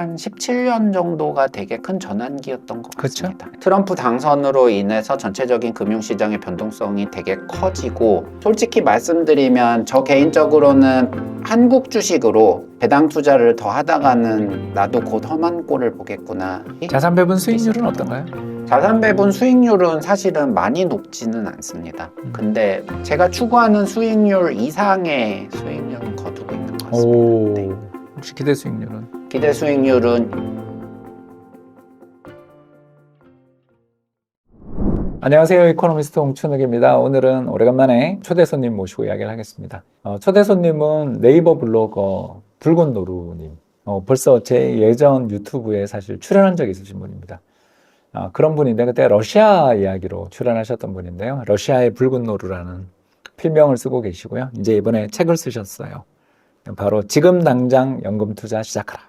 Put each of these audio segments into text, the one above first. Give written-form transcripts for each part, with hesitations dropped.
한 17년 정도가 되게 큰 전환기였던 것 그쵸? 같습니다. 트럼프 당선으로 인해서 전체적인 금융시장의 변동성이 되게 커지고, 솔직히 말씀드리면 저 개인적으로는 한국 주식으로 배당 투자를 더 하다가는 나도 곧 험한 꼴을 보겠구나. 자산 배분 수익률은 어떤가요? 자산 배분 수익률은 사실은 많이 높지는 않습니다. 근데 제가 추구하는 수익률 이상의 수익률은 거두고 있는 것 같습니다. 오, 네. 혹시 기대 수익률은? 기대 수익률은 안녕하세요. 이코노미스트 홍춘욱입니다. 오늘은 오래간만에 초대 손님 모시고 이야기를 하겠습니다. 초대 손님은 네이버 블로거 붉은 노루님. 벌써 제 예전 유튜브에 사실 출연한 적이 있으신 분입니다. 그런 분인데 그때 러시아 이야기로 출연하셨던 분인데요. 러시아의 붉은 노루라는 필명을 쓰고 계시고요. 이제 이번에 책을 쓰셨어요. 바로 지금 당장 연금 투자 시작하라.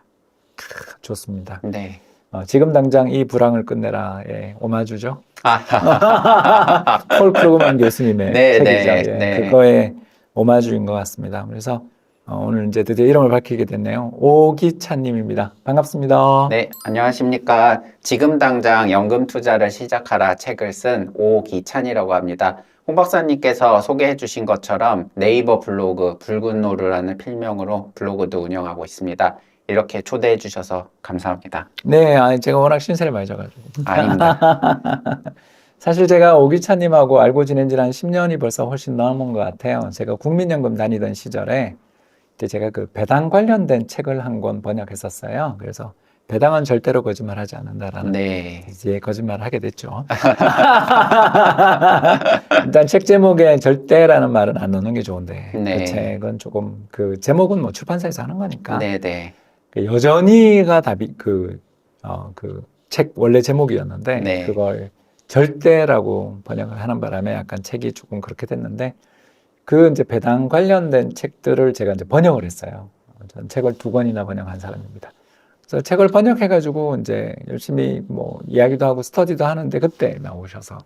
좋습니다. 네. 지금 당장 이 불황을 끝내라의 오마주죠. 아, 폴 크루그만 교수님의 네, 책이죠. 네, 예, 네. 그거의 오마주인 것 같습니다. 그래서 오늘 이제 드디어 이름을 밝히게 됐네요. 오기찬님입니다. 반갑습니다. 네, 안녕하십니까. 지금 당장 연금 투자를 시작하라 책을 쓴 오기찬이라고 합니다. 홍 박사님께서 소개해 주신 것처럼 네이버 블로그 붉은 노루라는 필명으로 블로그도 운영하고 있습니다. 이렇게 초대해 주셔서 감사합니다. 네, 제가 워낙 신세를 많이 져가지고. 아닙니다. 사실 제가 오기찬님하고 알고 지낸 지 한 10년이 벌써 훨씬 넘은 것 같아요. 제가 국민연금 다니던 시절에 그때 제가 그 배당 관련된 책을 한 권 번역했었어요. 그래서 배당은 절대로 거짓말하지 않는다라는 네. 이제 거짓말을 하게 됐죠. 일단 책 제목에 절대라는 말은 안 넣는 게 좋은데 네. 그 책은 조금 그 제목은 뭐 출판사에서 하는 거니까 네, 네. 그 여전히가 답이 그 책 원래 제목이었는데 네. 그걸 절대라고 번역을 하는 바람에 약간 책이 조금 그렇게 됐는데 그 이제 배당 관련된 책들을 제가 이제 번역을 했어요. 전 책을 2권이나 번역한 사람입니다. 그래서 책을 번역해가지고 이제 열심히 뭐 이야기도 하고 스터디도 하는데 그때 나오셔서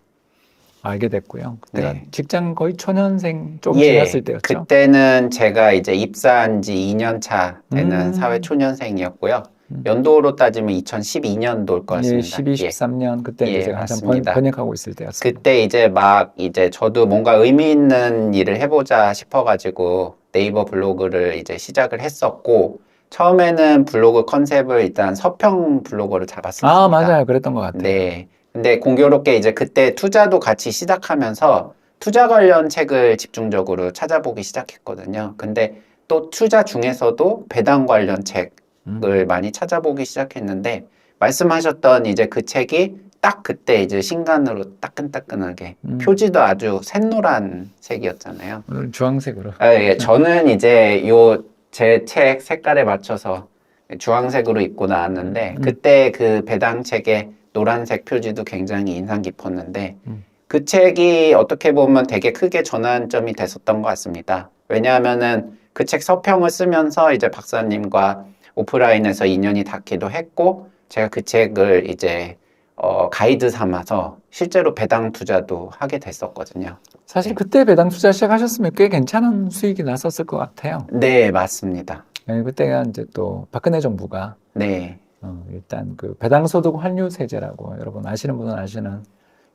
알게 됐고요. 그때가 네. 직장 거의 초년생 좀 예, 지났을 때였죠. 그때는 제가 이제 입사한 지 2년 차 되는 사회 초년생이었고요. 연도로 따지면 2012년도일 예, 거였습니다. 12, 13년 그때 이제 예, 제가 한참 맞습니다. 번역하고 있을 때였습니다. 그때 이제 막 이제 저도 뭔가 의미 있는 일을 해보자 싶어가지고 네이버 블로그를 이제 시작을 했었고, 처음에는 블로그 컨셉을 일단 서평 블로거를 잡았었습니다. 맞아요. 그랬던 것 같아요. 네. 근데 공교롭게 이제 그때 투자도 같이 시작하면서 투자 관련 책을 집중적으로 찾아보기 시작했거든요. 근데 또 투자 중에서도 배당 관련 책을 많이 찾아보기 시작했는데, 말씀하셨던 이제 그 책이 딱 그때 이제 신간으로 따끈따끈하게 표지도 아주 샛노란 색이었잖아요. 오늘 주황색으로. 예, 저는 이제 요 제 책 색깔에 맞춰서 주황색으로 입고 나왔는데 그때 그 배당 책의 노란색 표지도 굉장히 인상 깊었는데 그 책이 어떻게 보면 되게 크게 전환점이 됐었던 것 같습니다. 왜냐하면은 그 책 서평을 쓰면서 이제 박사님과 오프라인에서 인연이 닿기도 했고, 제가 그 책을 이제 가이드 삼아서 실제로 배당 투자도 하게 됐었거든요. 사실 그때 배당 투자 시작하셨으면 꽤 괜찮은 수익이 났었을 것 같아요. 네, 맞습니다. 그때가 이제 또 박근혜 정부가 네, 일단 그 배당소득 환류세제라고 여러분 아시는 분은 아시는,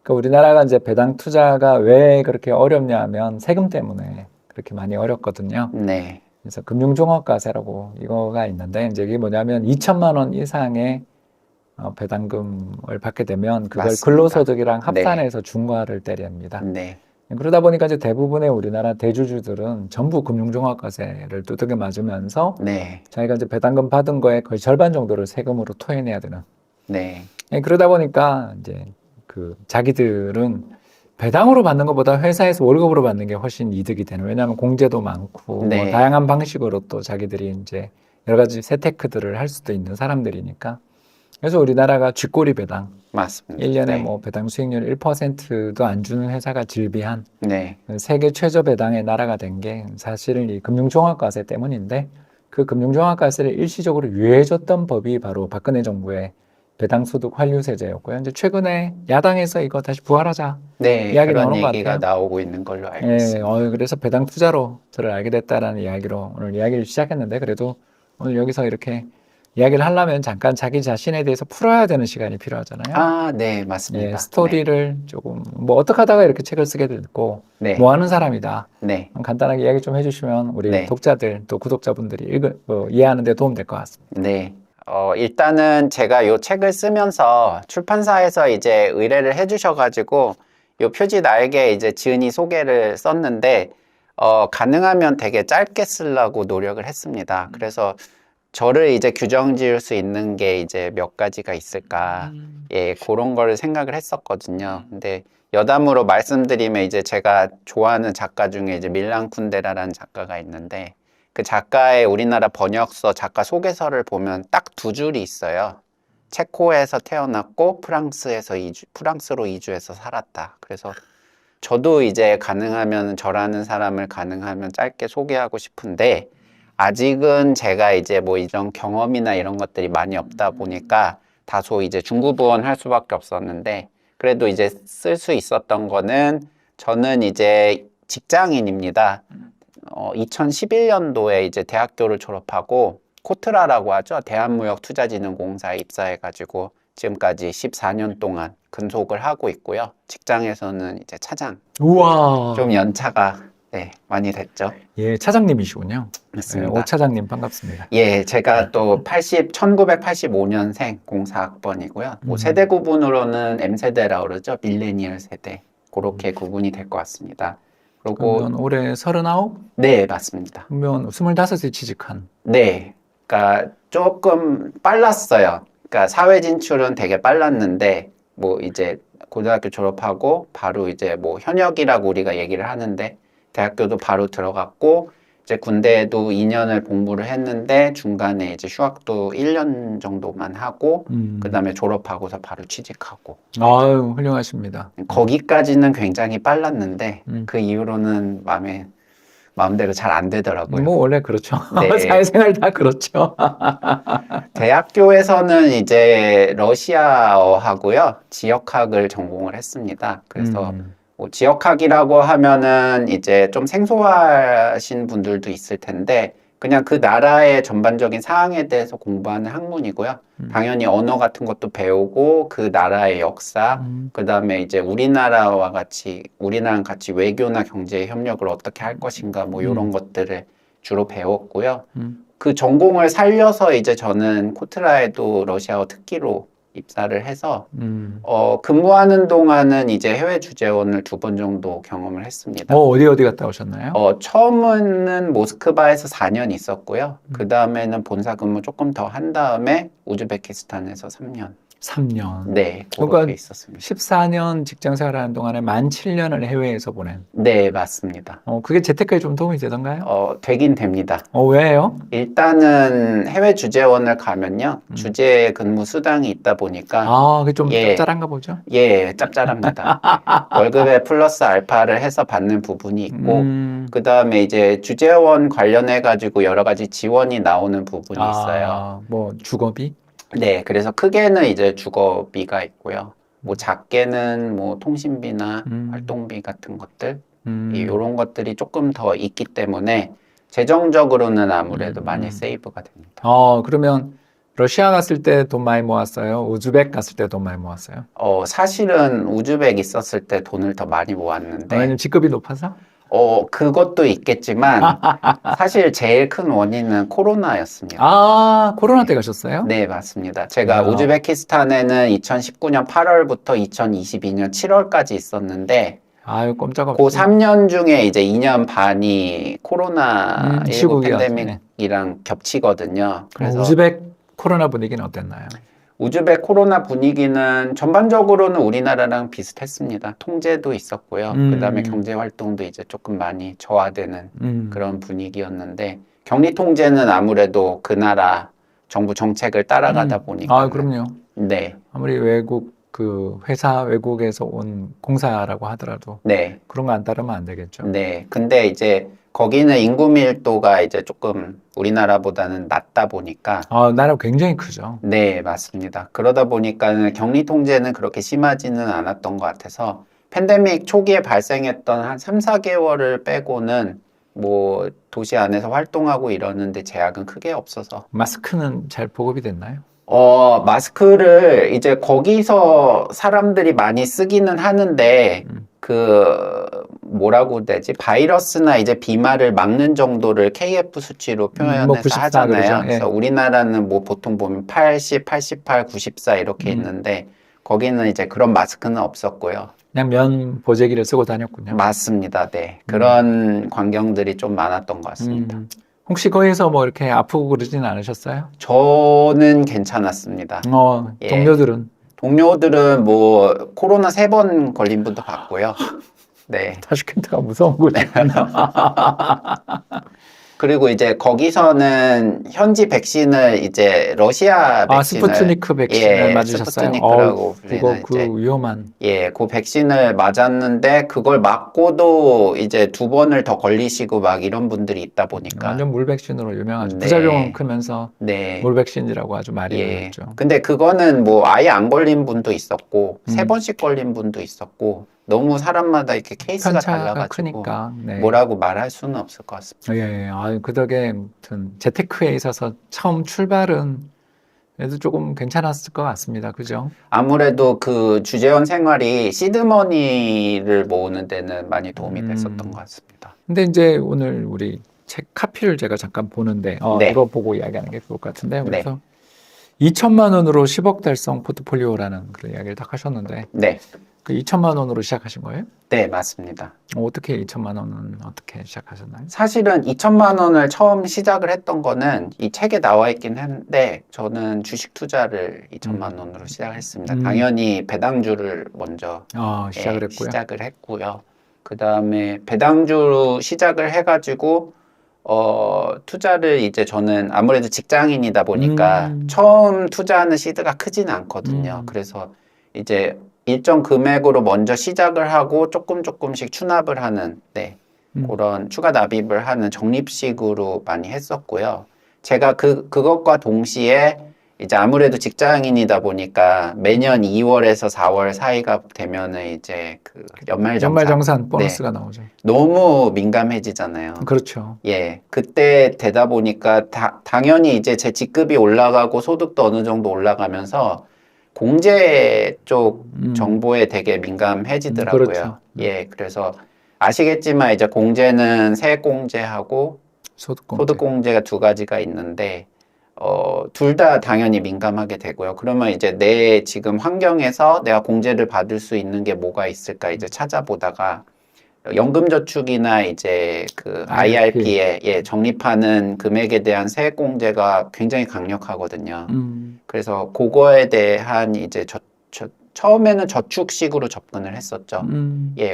그 우리나라가 이제 배당 투자가 왜 그렇게 어렵냐 하면 세금 때문에 그렇게 많이 어렵거든요. 네, 그래서 금융종합과세라고 이거가 있는데 이제 이게 뭐냐면 2천만 원 이상의 배당금을 받게 되면 그걸 맞습니다. 근로소득이랑 네. 합산해서 중과를 때립니다. 네, 그러다 보니까 이제 대부분의 우리나라 대주주들은 전부 금융종합과세를 두들겨 맞으면서 네, 자기가 이제 배당금 받은 거에 거의 절반 정도를 세금으로 토해내야 되는. 네, 그러다 보니까 이제 그 자기들은 배당으로 받는 것보다 회사에서 월급으로 받는 게 훨씬 이득이 되는. 왜냐하면 공제도 많고 네. 뭐 다양한 방식으로 또 자기들이 이제 여러 가지 세테크들을 할 수도 있는 사람들이니까. 그래서 우리나라가 쥐꼬리 배당, 맞습니다. 1년에 네, 뭐 배당 수익률 1%도 안 주는 회사가 질비한 네, 세계 최저 배당의 나라가 된 게 사실은 이 금융종합과세 때문인데, 그 금융종합과세를 일시적으로 유예해줬던 법이 바로 박근혜 정부의 배당소득 환류세제였고요. 이제 최근에 야당에서 이거 다시 부활하자 네, 이야기 그런 나오는 것 얘기가 같아요. 나오고 있는 걸로 알고 예, 있습니다. 그래서 배당 투자로 저를 알게 됐다라는 이야기로 오늘 이야기를 시작했는데, 그래도 오늘 여기서 이렇게 이야기를 하려면 잠깐 자기 자신에 대해서 풀어야 되는 시간이 필요하잖아요. 아, 네, 맞습니다. 예, 스토리를 조금 뭐 어떻게 하다가 이렇게 책을 쓰게 됐고 네, 뭐 하는 사람이다. 네, 간단하게 이야기 좀 해주시면 우리 네. 독자들 또 구독자분들이 이해하는 데 도움 될 것 같습니다. 네. 일단은 제가 이 책을 쓰면서 출판사에서 이제 의뢰를 해주셔가지고 이 표지 날개 이제 지은이 소개를 썼는데 가능하면 되게 짧게 쓰려고 노력을 했습니다. 그래서 저를 이제 규정 지을 수 있는 게 이제 몇 가지가 있을까. 예, 그런 거를 생각을 했었거든요. 근데 여담으로 말씀드리면 이제 제가 좋아하는 작가 중에 이제 밀란 쿤데라라는 작가가 있는데 그 작가의 우리나라 번역서 작가 소개서를 보면 딱 두 줄이 있어요. 체코에서 태어났고 프랑스로 이주해서 살았다. 그래서 저도 이제 가능하면 저라는 사람을 가능하면 짧게 소개하고 싶은데 아직은 제가 이제 뭐 이런 경험이나 이런 것들이 많이 없다 보니까 다소 이제 중구부원할 수밖에 없었는데 그래도 이제 쓸 수 있었던 거는 저는 이제 직장인입니다. 2011년도에 이제 대학교를 졸업하고 코트라라고 하죠. 대한무역투자진흥공사에 입사해가지고 지금까지 14년 동안 근속을 하고 있고요. 직장에서는 이제 차장. 우와. 좀 연차가 네, 많이 됐죠. 예, 차장님이시군요. 맞습니다. 오 차장님 반갑습니다. 예, 제가 또 1985년생 공사학번이고요. 뭐 세대 구분으로는 M세대라고 그러죠. 밀레니얼 세대. 그렇게 구분이 될 것 같습니다. 그리고 그러면 올해 39? 네, 맞습니다. 그러면 25세 취직한. 네, 그러니까 조금 빨랐어요. 그러니까 사회 진출은 되게 빨랐는데 뭐 이제 고등학교 졸업하고 바로 이제 뭐 현역이라고 우리가 얘기를 하는데 대학교도 바로 들어갔고 이제 군대에도 2년을 복무를 했는데 중간에 이제 휴학도 1년 정도만 하고 그다음에 졸업하고서 바로 취직하고 아유, 훌륭하십니다. 거기까지는 굉장히 빨랐는데 음. 그 이후로는 마음대로 잘 안 되더라고요. 뭐 원래 그렇죠. 네. 사회생활 다 그렇죠. 대학교에서는 이제 러시아어하고요, 지역학을 전공을 했습니다. 그래서 뭐 지역학이라고 하면은 이제 좀 생소하신 분들도 있을 텐데, 그냥 그 나라의 전반적인 사항에 대해서 공부하는 학문이고요. 당연히 언어 같은 것도 배우고, 그 나라의 역사, 그 다음에 이제 우리나라랑 같이 외교나 경제 협력을 어떻게 할 것인가, 뭐 이런 것들을 주로 배웠고요. 그 전공을 살려서 이제 저는 코트라에도 러시아어 특기로 입사를 해서 근무하는 동안은 이제 해외 주재원을 2번 정도 경험을 했습니다. 어디 갔다 오셨나요? 처음은 모스크바에서 4년 있었고요. 그 다음에는 본사 근무 조금 더 한 다음에 우즈베키스탄에서 3년. 3년. 네, 그렇게 그러니까 있었습니다. 14년 직장 생활하는 동안에 만 7년을 해외에서 보낸. 네, 맞습니다. 그게 재테크에 좀 도움이 되던가요? 되긴 됩니다. 왜요? 일단은 해외 주재원을 가면요. 주재 근무 수당이 있다 보니까 그게 좀 예. 짭짤한가 보죠? 예, 짭짤합니다. 월급에 플러스 알파를 해서 받는 부분이 있고 그 다음에 이제 주재원 관련해 가지고 여러 가지 지원이 나오는 부분이 있어요. 뭐 주거비? 네, 그래서 크게는 이제 주거비가 있고요. 뭐 작게는 뭐 통신비나 활동비 같은 것들 이런 것들이 조금 더 있기 때문에 재정적으로는 아무래도 많이 세이브가 됩니다. 그러면 러시아 갔을 때 돈 많이 모았어요? 우즈벡 갔을 때 돈 많이 모았어요? 사실은 우즈벡 있었을 때 돈을 더 많이 모았는데 왜냐면 직급이 높아서? 그것도 있겠지만 사실 제일 큰 원인은 코로나였습니다. 코로나 때 가셨어요? 네, 맞습니다. 제가 우즈베키스탄에는 2019년 8월부터 2022년 7월까지 있었는데 아유, 꼼짝없이. 그 3년 중에 이제 2년 반이 코로나19 시국이었죠. 팬데믹이랑 겹치거든요. 그래서 우즈벡 코로나 분위기는 어땠나요? 우즈벡 코로나 분위기는 전반적으로는 우리나라랑 비슷했습니다. 통제도 있었고요. 그다음에 경제 활동도 이제 조금 많이 저하되는 그런 분위기였는데 격리 통제는 아무래도 그 나라 정부 정책을 따라가다 보니까 그럼요. 네. 아무리 외국에서 온 공사라고 하더라도 네. 그런 거 안 따르면 안 되겠죠. 네. 근데 이제 거기는 인구 밀도가 이제 조금 우리나라보다는 낮다 보니까 나라 굉장히 크죠. 네, 맞습니다. 그러다 보니까는 격리 통제는 그렇게 심하지는 않았던 것 같아서 팬데믹 초기에 발생했던 한 3, 4개월을 빼고는 뭐 도시 안에서 활동하고 이러는데 제약은 크게 없어서. 마스크는 잘 보급이 됐나요? 마스크를 이제 거기서 사람들이 많이 쓰기는 하는데, 뭐라고 되지? 바이러스나 이제 비말을 막는 정도를 KF 수치로 뭐 표현해서 94 하잖아요. 그러죠. 예. 그래서 우리나라는 뭐 보통 보면 80, 88, 94 이렇게 있는데, 거기는 이제 그런 마스크는 없었고요. 그냥 면 보재기를 쓰고 다녔군요. 맞습니다. 네. 그런 광경들이 좀 많았던 것 같습니다. 혹시 거기서 뭐 이렇게 아프고 그러지는 않으셨어요? 저는 괜찮았습니다. 예. 동료들은 뭐 코로나 3번 걸린 분도 봤고요. 네. 타슈켄트가 무서운 곳이구나. 그리고 이제 거기서는 현지 백신을 이제 러시아 백신을 스푸트니크 백신을 맞으셨어요? 스푸트니크라고 그거 불리는 이제 위험한. 그 백신을 맞았는데 그걸 맞고도 이제 2번을 더 걸리시고 막 이런 분들이 있다 보니까 완전 물 백신으로 유명하죠. 네. 부작용은 크면서 네. 물 백신이라고 아주 말이 올렸죠. 근데 그거는 뭐 아예 안 걸린 분도 있었고 3번씩 걸린 분도 있었고 너무 사람마다 이렇게 케이스가 편차가 달라가지고 크니까. 네. 뭐라고 말할 수는 없을 것 같습니다. 예. 그 덕에 아무튼 재테크에 있어서 처음 출발은 그래도 조금 괜찮았을 것 같습니다. 그죠? 아무래도 그 주재원 생활이 시드머니를 모으는 데는 많이 도움이 됐었던 것 같습니다. 근데 이제 오늘 우리 책 카피를 제가 잠깐 보는데 네. 이거 보고 이야기하는 게 좋을 것 같은데 네. 그래서 2천만 원으로 10억 달성 포트폴리오라는 그런 이야기를 딱 하셨는데 네. 그 2천만 원으로 시작하신 거예요? 네, 맞습니다. 어떻게 2천만 원은 어떻게 시작하셨나요? 사실은 2천만 원을 처음 시작을 했던 거는 이 책에 나와 있긴 한데 저는 주식 투자를 2천만 원으로 시작했습니다. 당연히 배당주를 먼저 시작을 했고요. 시작을 했고요. 그 다음에 배당주로 시작을 해가지고 투자를 이제 저는 아무래도 직장인이다 보니까 처음 투자하는 시드가 크지는 않거든요. 그래서 이제 일정 금액으로 먼저 시작을 하고 조금씩 추납을 하는 그런 추가 납입을 하는 적립식으로 많이 했었고요. 제가 그것과 동시에 이제 아무래도 직장인이다 보니까 매년 2월에서 4월 사이가 되면은 이제 그 연말정산 보너스가 나오죠. 너무 민감해지잖아요. 그렇죠. 그때 되다 보니까 당연히 이제 제 직급이 올라가고 소득도 어느 정도 올라가면서 공제 쪽 정보에 되게 민감해지더라고요. 그렇죠. 그래서 아시겠지만 이제 공제는 세액공제하고 소득공제가 2가지가 있는데 둘 다 당연히 민감하게 되고요. 그러면 이제 내 지금 환경에서 내가 공제를 받을 수 있는 게 뭐가 있을까 이제 찾아보다가 연금저축이나 이제 그 IRP에 적립하는 금액에 대한 세액공제가 굉장히 강력하거든요. 그래서 그거에 대한 이제 처음에는 저축식으로 접근을 했었죠.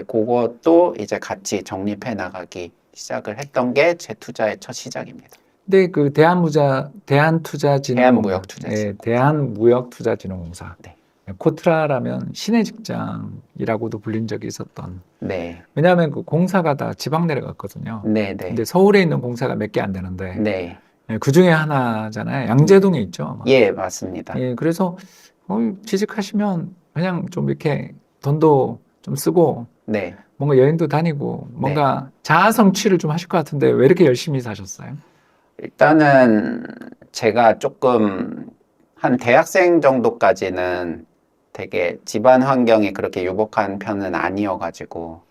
그것도 이제 같이 적립해 나가기 시작을 했던 게 제 투자의 첫 시작입니다. 근데 그 대한무역투자진흥공사. 네. 코트라라면 신의 직장이라고도 불린 적이 있었던. 네. 왜냐하면 그 공사가 다 지방 내려갔거든요. 네. 근데 서울에 있는 공사가 몇 개 안 되는데. 네. 그 중에 하나잖아요. 양재동에 있죠. 아마. 맞습니다. 그래서 취직하시면 그냥 좀 이렇게 돈도 좀 쓰고 뭔가 여행도 다니고 뭔가 자아 성취를 좀 하실 것 같은데 왜 이렇게 열심히 사셨어요? 일단은 제가 조금 한 대학생 정도까지는 되게 집안 환경이 그렇게 유복한 편은 아니어가지고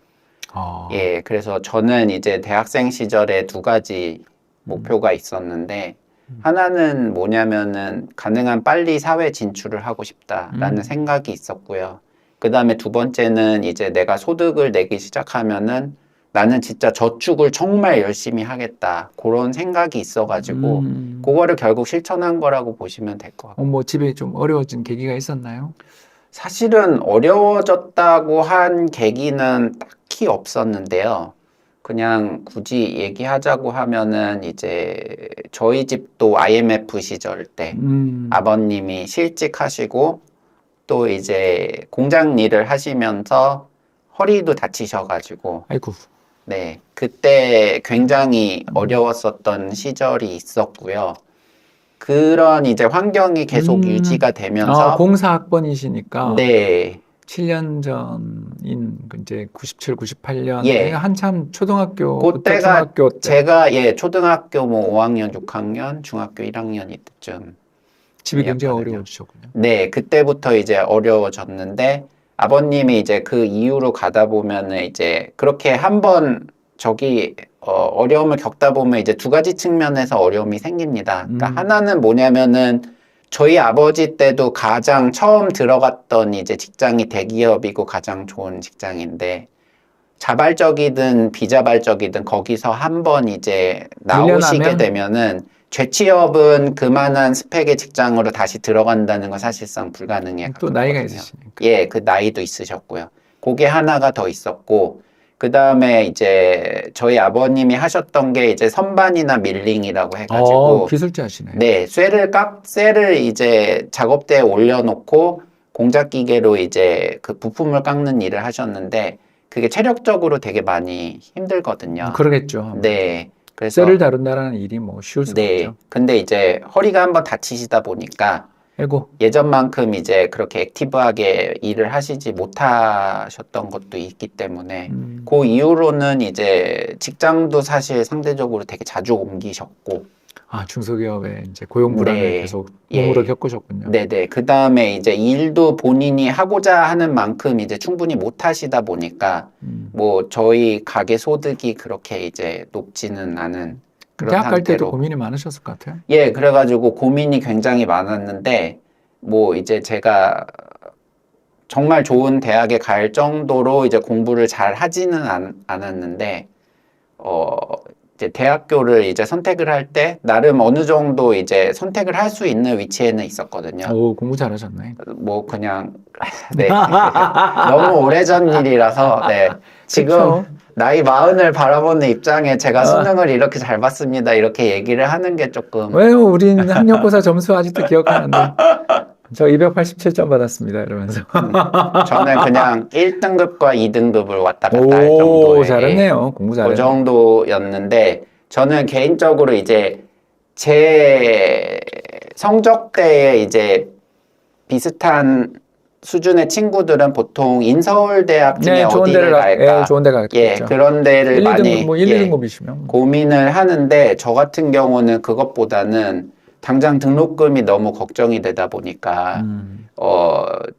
그래서 저는 이제 대학생 시절에 2가지 목표가 있었는데 하나는 뭐냐면은 가능한 빨리 사회 진출을 하고 싶다라는 생각이 있었고요. 그 다음에 2번째는 이제 내가 소득을 내기 시작하면은 나는 진짜 저축을 정말 열심히 하겠다. 그런 생각이 있어가지고 그거를 결국 실천한 거라고 보시면 될 것 같아요. 뭐 집에 좀 어려워진 계기가 있었나요? 사실은 어려워졌다고 한 계기는 딱히 없었는데요. 그냥 굳이 얘기하자고 하면은 이제 저희 집도 IMF 시절 때 아버님이 실직하시고 또 이제 공장 일을 하시면서 허리도 다치셔가지고 아이고. 그때 굉장히 어려웠었던 시절이 있었고요. 그런 이제 환경이 계속 유지가 되면서 공사학번이시니까 7년 전인 이제 97, 98년 예. 한참 초등학교, 그때가 중학교 때 제가 초등학교 뭐 5학년, 6학년, 중학교 1학년 이때쯤. 집이 굉장히 였거든요. 어려워지셨군요. 네, 그때부터 이제 어려워졌는데 아버님이 이제 그 이후로 가다 보면은 이제 그렇게 한번 어려움을 겪다 보면 이제 두 가지 측면에서 어려움이 생깁니다. 그러니까 하나는 뭐냐면은 저희 아버지 때도 가장 처음 들어갔던 이제 직장이 대기업이고 가장 좋은 직장인데 자발적이든 비자발적이든 거기서 한번 이제 나오시게 밀려나면? 되면은 재취업은 그만한 스펙의 직장으로 다시 들어간다는 건 사실상 불가능에 또 나이가 가깝거든요. 있으시니까. 예, 그 나이도 있으셨고요. 그게 하나가 더 있었고, 그 다음에 이제 저희 아버님이 하셨던 게 이제 선반이나 밀링이라고 해가지고, 기술자시네요. 네, 쇠를 이제 작업대에 올려놓고 공작 기계로 이제 그 부품을 깎는 일을 하셨는데, 그게 체력적으로 되게 많이 힘들거든요. 그러겠죠. 아무래도. 네. 그래서 쇠를 다룬다는 일이 뭐 쉬울 수가 네. 없죠. 근데 이제 허리가 한번 다치시다 보니까 아이고, 예전만큼 이제 그렇게 액티브하게 일을 하시지 못하셨던 것도 있기 때문에 그 이후로는 이제 직장도 사실 상대적으로 되게 자주 옮기셨고 중소기업에 이제 고용 불안을 네. 계속 예. 몸으로 겪으셨군요. 네네. 그 다음에 이제 일도 본인이 하고자 하는 만큼 이제 충분히 못 하시다 보니까 뭐 저희 가게 소득이 그렇게 이제 높지는 않은 그런 대학 갈 때도 상태로. 고민이 많으셨을 것 같아요. 예, 그래가지고 고민이 굉장히 많았는데 뭐 이제 제가 정말 좋은 대학에 갈 정도로 이제 공부를 잘 하지는 않았는데 이제 대학교를 이제 선택을 할 때 나름 어느 정도 이제 선택을 할 수 있는 위치에는 있었거든요. 오, 공부 잘하셨네. 뭐 그냥 네 너무 오래전 일이라서 네 지금 그쵸? 나이 40을 바라보는 입장에 제가 수능을 이렇게 잘 봤습니다 이렇게 얘기를 하는 게 조금 왜요? 우린 학력고사 점수 아직도 기억하는데. 저 287점 받았습니다. 이러면서. 저는 그냥 1등급과 2등급을 왔다 갔다 할 오, 정도의 잘했네요. 공부 그 잘했네. 정도였는데 저는 개인적으로 이제 제 성적대에 이제 비슷한 수준의 친구들은 보통 인서울대학 중에 네, 좋은 어디를 데를 갈까? 좋은 데 가겠죠. 예, 그런 데를 1, 많이 2등급, 뭐 1, 2등급이시면. 고민을 하는데 저 같은 경우는 그것보다는 당장 등록금이 너무 걱정이 되다 보니까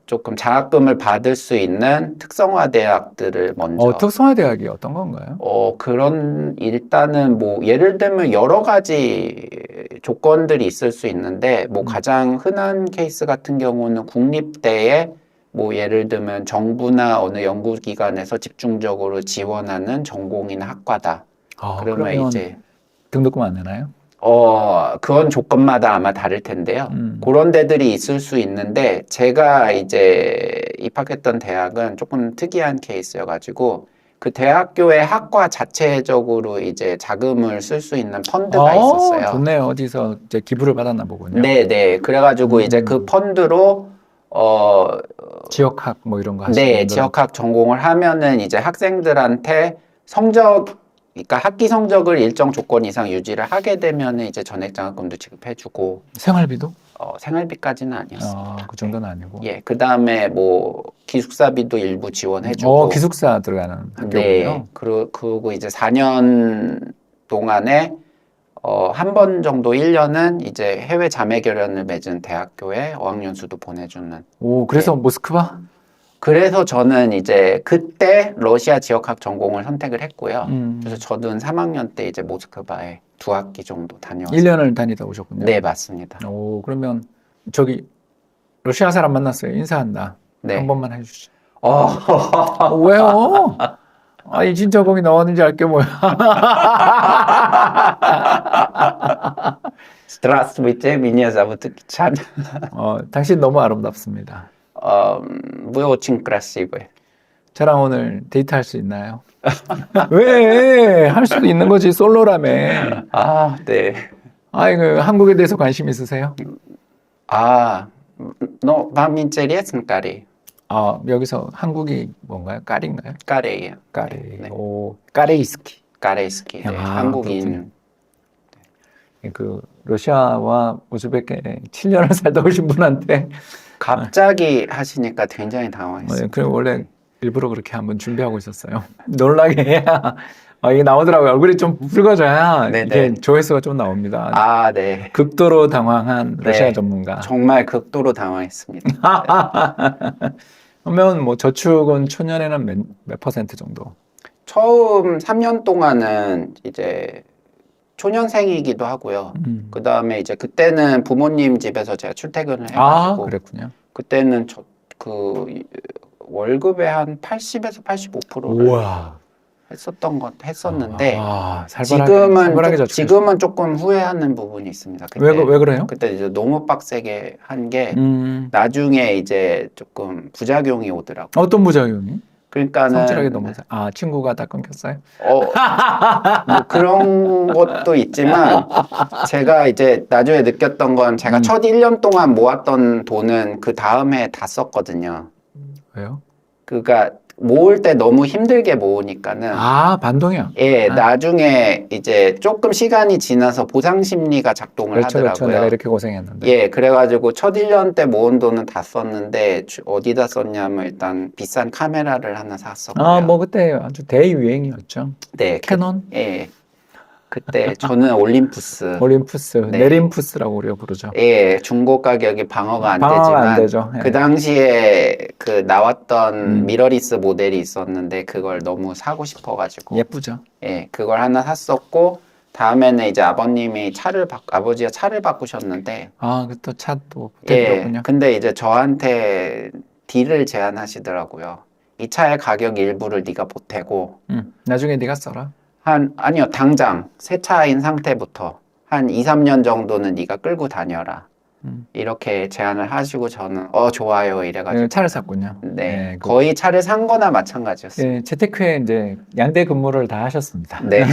조금 장학금을 받을 수 있는 특성화 대학들을 먼저 특성화 대학이 어떤 건가요? 그런 일단은 뭐 예를 들면 여러 가지 조건들이 있을 수 있는데 뭐 가장 흔한 케이스 같은 경우는 국립대에 뭐 예를 들면 정부나 어느 연구기관에서 집중적으로 지원하는 전공이나 학과다. 그러면 이제 등록금 안 내나요? 그건 조건마다 아마 다를 텐데요. 그런 데들이 있을 수 있는데 제가 이제 입학했던 대학은 조금 특이한 케이스여가지고 그 대학교의 학과 자체적으로 이제 자금을 쓸 수 있는 펀드가 있었어요. 좋네요. 어디서 이제 기부를 받았나 보군요. 네네. 그래가지고 이제 그 펀드로 지역학 뭐 이런 거 하시는 네, 분들은 지역학 전공을 하면은 이제 학생들한테 그러니까 학기 성적을 일정 조건 이상 유지를 하게 되면은 이제 전액 장학금도 지급해주고 생활비도? 생활비까지는 아니었습니다. 그 정도는 아니고. 예, 그 다음에 뭐 기숙사비도 일부 지원해주고. 기숙사 들어가는 학교군요. 네, 그리고 이제 4년 동안에 한 번 정도 1년은 이제 해외 자매 결연을 맺은 대학교에 어학연수도 보내주는. 그래서 모스크바? 그래서 저는 이제 그때 러시아 지역학 전공을 선택을 했고요. 그래서 저는 3학년 때 이제 모스크바에 2학기 정도 다녀왔어요. 1년을 다니다 오셨군요. 네, 맞습니다. 그러면 저기 러시아 사람 만났어요. 인사한다. 네. 한 번만 해주시죠. 왜요? 아니 진짜 거기 나왔는지 알게 뭐야. Здравствуйте, меня зовут Кичан. 당신 너무 아름답습니다. Вы очень красивы. 저랑 오늘 데이트할 수 있나요? 왜? 할 수도 있는 거지. 솔로라며. 네. 그 한국에 대해서 관심 있으세요? Но вам интересен Корей? 여기서 한국이 뭔가요? 까리인가요? Корея. 까리. 네. 까레이스키. Корейский. 네. 한국인. 그 러시아와 우즈베크에 7년을 살다 오신 분한테 갑자기 하시니까 굉장히 당황했어요. 그래 원래 일부러 그렇게 한번 준비하고 있었어요. 놀라게 해야 이게 나오더라고요. 얼굴이 좀 붉어져야 네네. 이게 조회수가 좀 나옵니다. 아, 네. 극도로 당황한 러시아 네. 전문가. 정말 극도로 당황했습니다. 그러면 뭐 저축은 초년에는 몇 퍼센트 정도? 처음 3년 동안은 이제 초년생이기도 하고요. 그 다음에 이제 그때는 부모님 집에서 제가 출퇴근을 해가지고 그랬군요. 그때는 그 월급의 한 80에서 85%를 우와. 했었는데 살벌하게 저축했어요. 지금은 조금 후회하는 부분이 있습니다. 왜 그래요? 그때 이제 너무 빡세게 한 게 음. 나중에 이제 조금 부작용이 오더라고요. 어떤 부작용이? 그러니까는 성질하게 너무 친구가 다 끊겼어요? 뭐 그런 것도 있지만 제가 이제 나중에 느꼈던 건 제가 첫 1년 동안 모았던 돈은 그 다음에 다 썼거든요. 왜요? 그러니까 모을 때 너무 힘들게 모으니까는 반동이요. 예, 나중에 이제 조금 시간이 지나서 보상 심리가 작동을 그렇죠. 하더라고요. 내가 이렇게 고생했는데. 예, 그래가지고 첫 1년 때 모은 돈은 다 썼는데 어디다 썼냐면 일단 비싼 카메라를 하나 샀었고요. 뭐 그때 아주 대유행이었죠. 네, 캐논? 예. 그때 저는 올림푸스. 올림푸스, 네. 네림푸스라고 우리가 부르죠. 예, 중고 가격이 방어가 안 방어가 안 되지만 되죠. 예. 그 당시에 그 나왔던 미러리스 모델이 있었는데 그걸 너무 사고 싶어가지고 예쁘죠. 예, 그걸 하나 샀었고 다음에는 이제 아버지가 차를 바꾸셨는데 또 차도 예, 그렇군요. 근데 이제 저한테 딜을 제안하시더라고요. 이 차의 가격 일부를 네가 보태고 나중에 네가 써라. 아니요, 당장 새 차인 상태부터 한 2, 3년 정도는 네가 끌고 다녀라. 이렇게 제안을 하시고 저는 좋아요 이래가지고 차를 샀군요. 네, 거의 차를 산 거나 마찬가지였어요. 예, 재테크에 이제 양대 근무를 다 하셨습니다. 네.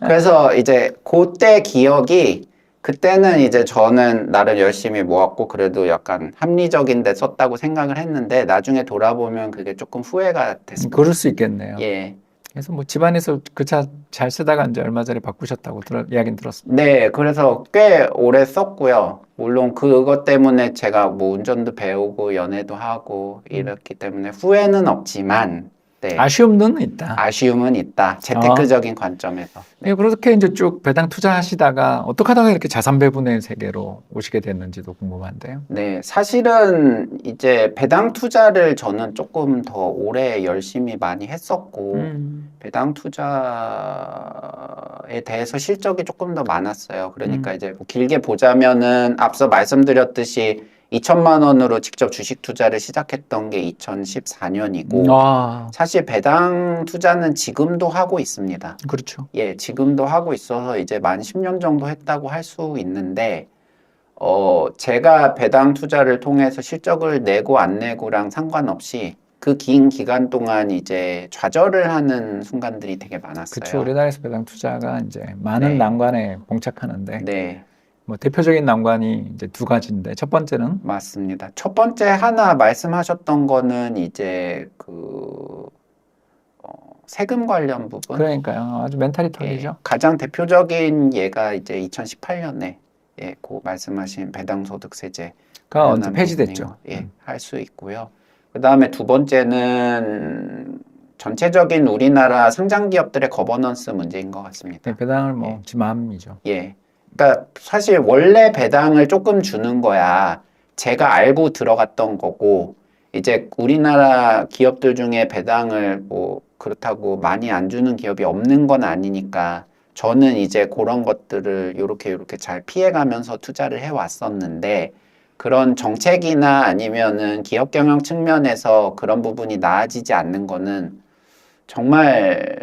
그래서 이제 그때 기억이 그때는 이제 저는 나름 열심히 모았고 그래도 약간 합리적인 데 썼다고 생각을 했는데 나중에 돌아보면 그게 조금 후회가 됐습니다. 그럴 수 있겠네요. 예. 그래서 뭐 집안에서 그 차 잘 쓰다가 이제 얼마 전에 바꾸셨다고 이야기는 들었습니다. 네, 그래서 꽤 오래 썼고요. 물론 그것 때문에 제가 뭐 운전도 배우고 연애도 하고 이랬기 때문에 후회는 없지만 네, 아쉬움은 있다. 아쉬움은 있다. 재테크적인 관점에서. 네, 그렇게 이제 쭉 배당 투자하시다가 어떻게 하다가 이렇게 자산 배분의 세계로 오시게 됐는지도 궁금한데요. 네, 사실은 이제 배당 투자를 저는 조금 더 오래 열심히 많이 했었고 배당 투자에 대해서 실적이 조금 더 많았어요. 그러니까 이제 뭐 길게 보자면은 앞서 말씀드렸듯이 2천만 원으로 직접 주식 투자를 시작했던 게 2014년이고 사실 배당 투자는 지금도 하고 있습니다. 그렇죠. 예, 지금도 하고 있어서 이제 만 10년 정도 했다고 할 수 있는데 제가 배당 투자를 통해서 실적을 내고 안 내고랑 상관없이 그 긴 기간 동안 이제 좌절을 하는 순간들이 되게 많았어요. 그렇죠. 우리나라에서 배당 투자가 이제 많은 네. 난관에 봉착하는데 네, 뭐 대표적인 난관이 이제 두 가지인데 첫 번째는 맞습니다. 첫 번째 하나 말씀하셨던 거는 이제 세금 관련 부분. 그러니까요. 아주 멘탈이 털리죠. 예, 가장 대표적인 예가 이제 2018년에 그 말씀하신 배당소득세제 가 언제 관련한 폐지됐죠. 부분이, 예, 할 수 있고요. 그 다음에 두 번째는 전체적인 우리나라 상장 기업들의 거버넌스 문제인 것 같습니다. 네, 배당을 뭐 지 마음이죠. 예. 그러니까 사실 원래 배당을 조금 주는 거야. 제가 알고 들어갔던 거고, 이제 우리나라 기업들 중에 배당을 뭐 그렇다고 많이 안 주는 기업이 없는 건 아니니까 저는 이제 그런 것들을 요렇게 잘 피해가면서 투자를 해왔었는데 그런 정책이나 아니면은 기업 경영 측면에서 그런 부분이 나아지지 않는 거는 정말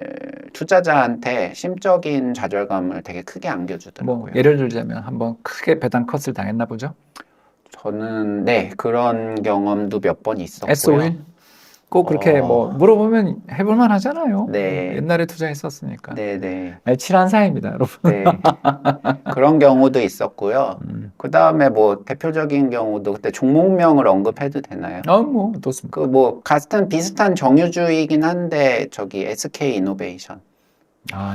투자자한테 심적인 좌절감을 되게 크게 안겨주더라고요. 뭐 예를 들자면 한번 크게 배당 컷을 당했나 보죠. 저는 그런 경험도 몇 번 있었고요. S-오일? 꼭 그렇게 뭐 물어보면 해볼만 하잖아요. 네. 옛날에 투자했었으니까. 네네. 친한 사이입니다, 여러분. 네. 그런 경우도 있었고요. 그 다음에 뭐 대표적인 경우도 그때 종목명을 언급해도 되나요? 뭐 좋습니다. 같은 비슷한 정유주이긴 한데 저기 SK 이노베이션.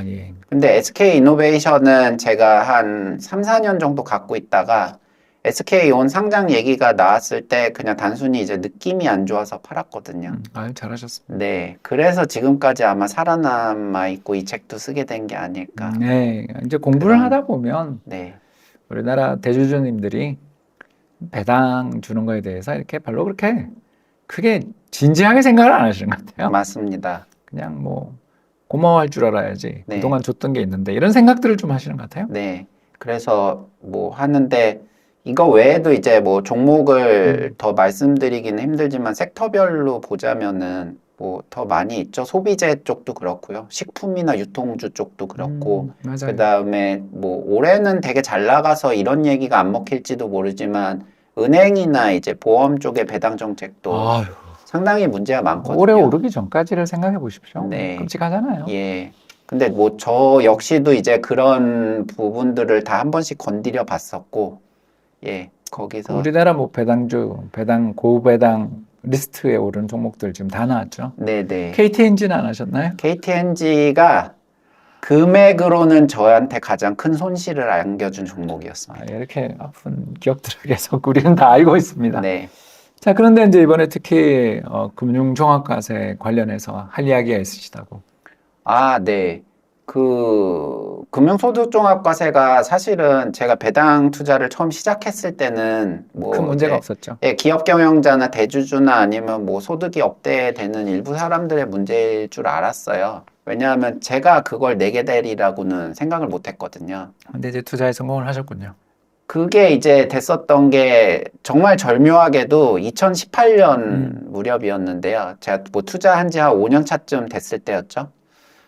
예. 근데 SK 이노베이션은 제가 한 3, 4년 정도 갖고 있다가 SK온 상장 얘기가 나왔을 때 그냥 단순히 이제 느낌이 안 좋아서 팔았거든요. 아유, 잘하셨습니다. 네, 그래서 지금까지 아마 살아남아 있고 이 책도 쓰게 된 게 아닐까. 네, 이제 공부를 그런- 하다 보면 네, 우리나라 대주주님들이 배당 주는 거에 대해서 이렇게 별로 그렇게 크게 진지하게 생각을 안 하시는 것 같아요. 맞습니다. 그냥 뭐 고마워할 줄 알아야지. 네. 그동안 줬던 게 있는데 이런 생각들을 좀 하시는 것 같아요. 네, 그래서 뭐 하는데 이거 외에도 이제 뭐 종목을 더 말씀드리기는 힘들지만 섹터별로 보자면은 뭐 더 많이 있죠. 소비재 쪽도 그렇고요. 식품이나 유통주 쪽도 그렇고. 맞아요. 그다음에 뭐 올해는 되게 잘 나가서 이런 얘기가 안 먹힐지도 모르지만 은행이나 이제 보험 쪽의 배당 정책도 아유, 상당히 문제가 많거든요. 올해 오르기 전까지를 생각해 보십시오. 네. 끔찍하잖아요. 예. 근데 뭐 저 역시도 이제 그런 부분들을 다 한 번씩 건드려 봤었고, 예, 거기서 우리나라 뭐 배당주, 배당 고배당 리스트에 오른 종목들 지금 다 나왔죠. 네네. KTNG는 안 하셨나요? KTNG가 금액으로는 저한테 가장 큰 손실을 안겨준 아, 종목이었습니다. 이렇게 아픈 기업들을 계속 우리는 다 알고 있습니다. 네. 자, 그런데 이제 이번에 특히 금융종합과세 관련해서 할 이야기가 있으시다고. 아, 네. 그 금융소득종합과세가 사실은 제가 배당 투자를 처음 시작했을 때는 뭐 큰 문제가 이제 없었죠. 예, 기업 경영자나 대주주나 아니면 뭐 소득이 업대되는 일부 사람들의 문제일 줄 알았어요. 왜냐하면 제가 그걸 내게 되리라고는 생각을 못 했거든요. 근데 이제 투자에 성공을 하셨군요. 그게 이제 됐었던 게 정말 절묘하게도 2018년 무렵이었는데요. 제가 뭐 투자한 지 한 5년 차쯤 됐을 때였죠.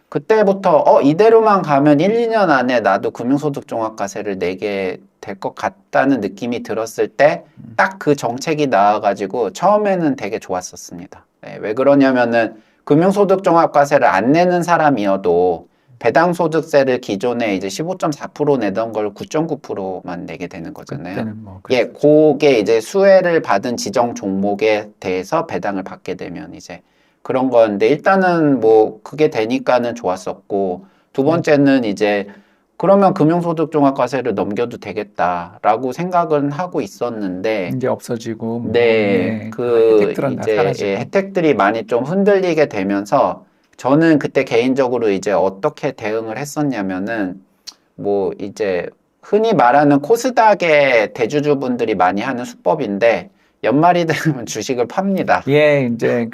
그때부터 이대로만 가면 1, 2년 안에 나도 금융소득 종합과세를 내게 될 것 같다는 느낌이 들었을 때 딱 그 정책이 나와가지고 처음에는 되게 좋았었습니다. 네, 왜 그러냐면은 금융소득 종합과세를 안 내는 사람이어도 배당소득세를 기존에 이제 15.4% 내던 걸 9.9%만 내게 되는 거잖아요. 그때는 뭐 예, 그랬었죠. 그게 이제 수혜를 받은 지정 종목에 대해서 배당을 받게 되면 이제 그런 건데 일단은 뭐 그게 되니까는 좋았었고 두 번째는 이제 그러면 금융소득종합과세를 넘겨도 되겠다라고 생각은 하고 있었는데 이제 없어지고 뭐, 네, 예, 그 혜택들은 다 이제 사라지고. 예, 혜택들이 많이 좀 흔들리게 되면서 저는 그때 개인적으로 이제 어떻게 대응을 했었냐면은 뭐 이제 흔히 말하는 코스닥의 대주주분들이 많이 하는 수법인데 연말이 되면 주식을 팝니다. 예, 이제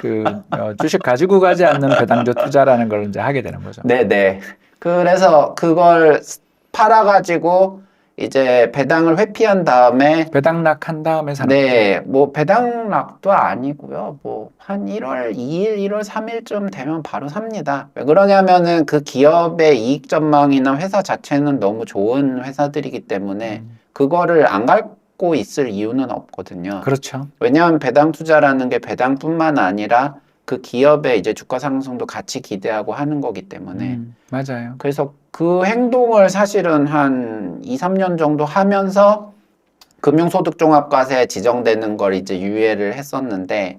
주식 가지고 가지 않는 배당주 투자라는 걸 이제 하게 되는 거죠. 네네. 그래서 그걸 팔아가지고 이제 배당을 회피한 다음에 배당락 한 다음에 사는 네, 뭐 배당락도 아니고요. 뭐 한 1월 2일, 1월 3일쯤 되면 바로 삽니다. 왜 그러냐면은 그 기업의 이익 전망이나 회사 자체는 너무 좋은 회사들이기 때문에 그거를 안 갖고 있을 이유는 없거든요. 그렇죠. 왜냐하면 배당 투자라는 게 배당뿐만 아니라 그 기업의 이제 주가 상승도 같이 기대하고 하는 거기 때문에 맞아요. 그래서 그 행동을 사실은 한 2, 3년 정도 하면서 금융소득종합과세에 지정되는 걸 이제 유예를 했었는데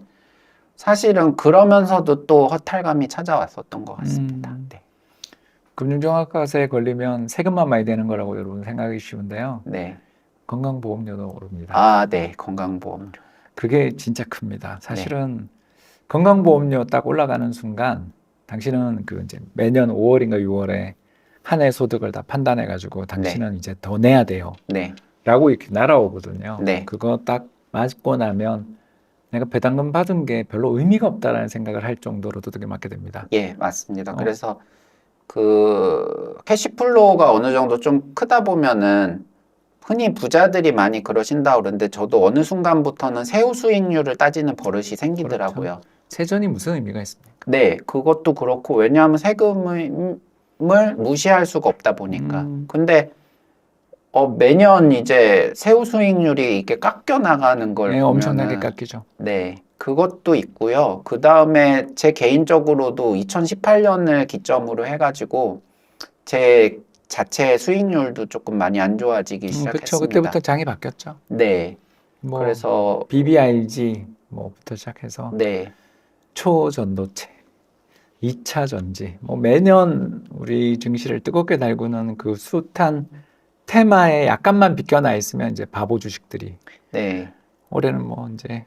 사실은 그러면서도 또 허탈감이 찾아왔었던 것 같습니다. 네. 금융종합과세에 걸리면 세금만 많이 되는 거라고 여러분 생각하기 쉬운데요. 네. 건강보험료도 오릅니다. 아, 네. 건강보험료. 그게 진짜 큽니다. 사실은 건강보험료 딱 올라가는 순간 당신은 이제 매년 5월인가 6월에 한 해 소득을 다 판단해 가지고 당신은 이제 더 내야 돼요. 네. 라고 이렇게 날아오거든요. 네. 그거 딱 맞고 나면 내가 배당금 받은 게 별로 의미가 없다라는 생각을 할 정도로 두들겨 맞게 됩니다. 예, 맞습니다. 그래서 그 캐시플로우가 어느 정도 좀 크다 보면은 흔히 부자들이 많이 그러신다 그러는데 저도 어느 순간부터는 세후 수익률을 따지는 버릇이 생기더라고요. 세전이 무슨 의미가 있습니까? 네, 그것도 그렇고 왜냐하면 세금을 무시할 수가 없다 보니까. 근데 매년 이제 세후 수익률이 이렇게 깎여 나가는 걸 네, 보면은 엄청나게 깎이죠. 네, 그것도 있고요. 그 다음에 제 개인적으로도 2018년을 기점으로 해가지고 제 자체 수익률도 조금 많이 안 좋아지기 그렇죠. 시작했습니다. 그때부터 장이 바뀌었죠. 네, 뭐 그래서 BBRG 뭐부터 시작해서 네, 초전도체, 2차 전지, 뭐 매년 우리 증시를 뜨겁게 달구는 그 숱한 테마에 약간만 비껴나 있으면 이제 바보 주식들이 네. 올해는 뭐 이제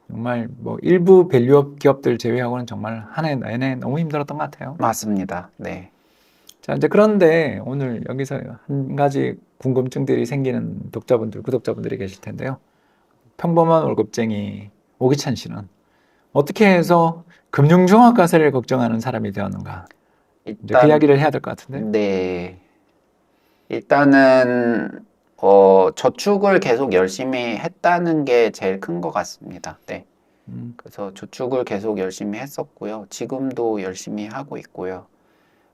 정말 뭐 일부 밸류업 기업들 제외하고는 정말 한 해 내내 너무 힘들었던 것 같아요. 맞습니다. 네. 자, 이제 그런데 오늘 여기서 한 가지 궁금증들이 생기는 독자분들, 구독자분들이 계실 텐데요. 평범한 월급쟁이 오기찬 씨는 어떻게 해서 금융종합과세를 걱정하는 사람이 되었는가? 이제 그 이야기를 해야 될 것 같은데. 네. 일단은 저축을 계속 열심히 했다는 게 제일 큰 것 같습니다. 네. 그래서 저축을 계속 열심히 했었고요. 지금도 열심히 하고 있고요.